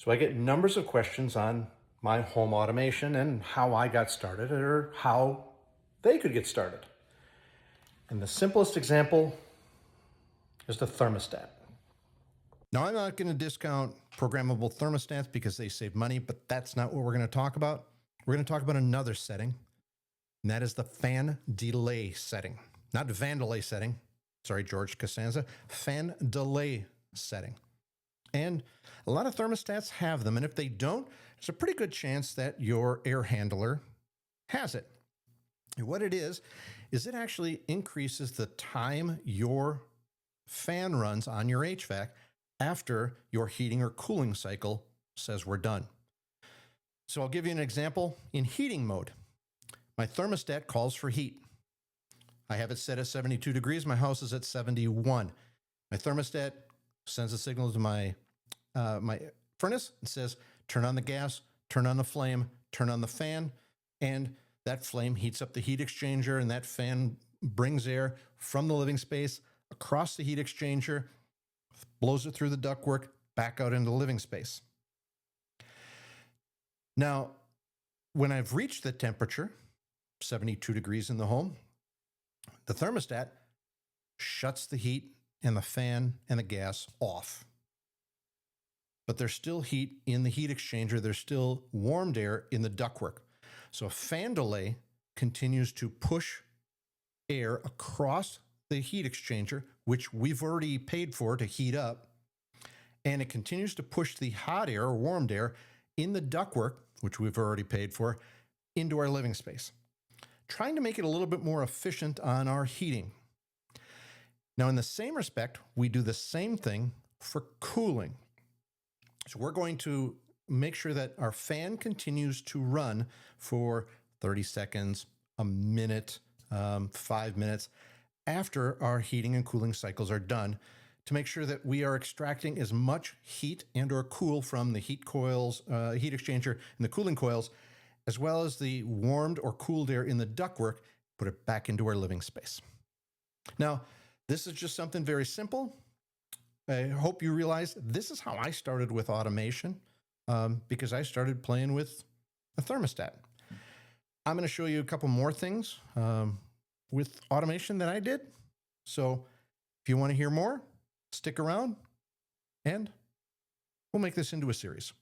So I get numbers of questions on my home automation and how I got started or how they could get started. And the simplest example is the thermostat. Now, I'm not going to discount programmable thermostats because they save money, but that's not what we're going to talk about. We're going to talk about another setting, and that is the fan delay setting. Not van delay setting. Sorry, George Costanza. Fan delay setting. And a lot of thermostats have them. And if they don't, there's a pretty good chance that your air handler has it. And what it is it actually increases the time your fan runs on your HVAC after your heating or cooling cycle says we're done. So I'll give you an example. In heating mode, my thermostat calls for heat. I have it set at 72 degrees. My house is at 71. My thermostat sends a signal to my furnace and says, turn on the gas, turn on the flame, turn on the fan, and that flame heats up the heat exchanger, and that fan brings air from the living space across the heat exchanger, blows it through the ductwork, back out into the living space. Now, when I've reached the temperature, 72 degrees in the home, the thermostat shuts the heat and the fan and the gas off. But there's still heat in the heat exchanger. There's still warmed air in the ductwork. So a fan delay continues to push air across the heat exchanger, which we've already paid for to heat up. And it continues to push the hot air or warmed air in the ductwork, which we've already paid for, into our living space, trying to make it a little bit more efficient on our heating. Now, in the same respect, we do the same thing for cooling. So we're going to make sure that our fan continues to run for 30 seconds, a minute, 5 minutes after our heating and cooling cycles are done to make sure that we are extracting as much heat and or cool from the heat coils, heat exchanger and the cooling coils, as well as the warmed or cooled air in the ductwork, put it back into our living space. Now, this is just something very simple. I hope you realize this is how I started with automation because I started playing with a thermostat. I'm going to show you a couple more things with automation that I did. So if you want to hear more, stick around and we'll make this into a series.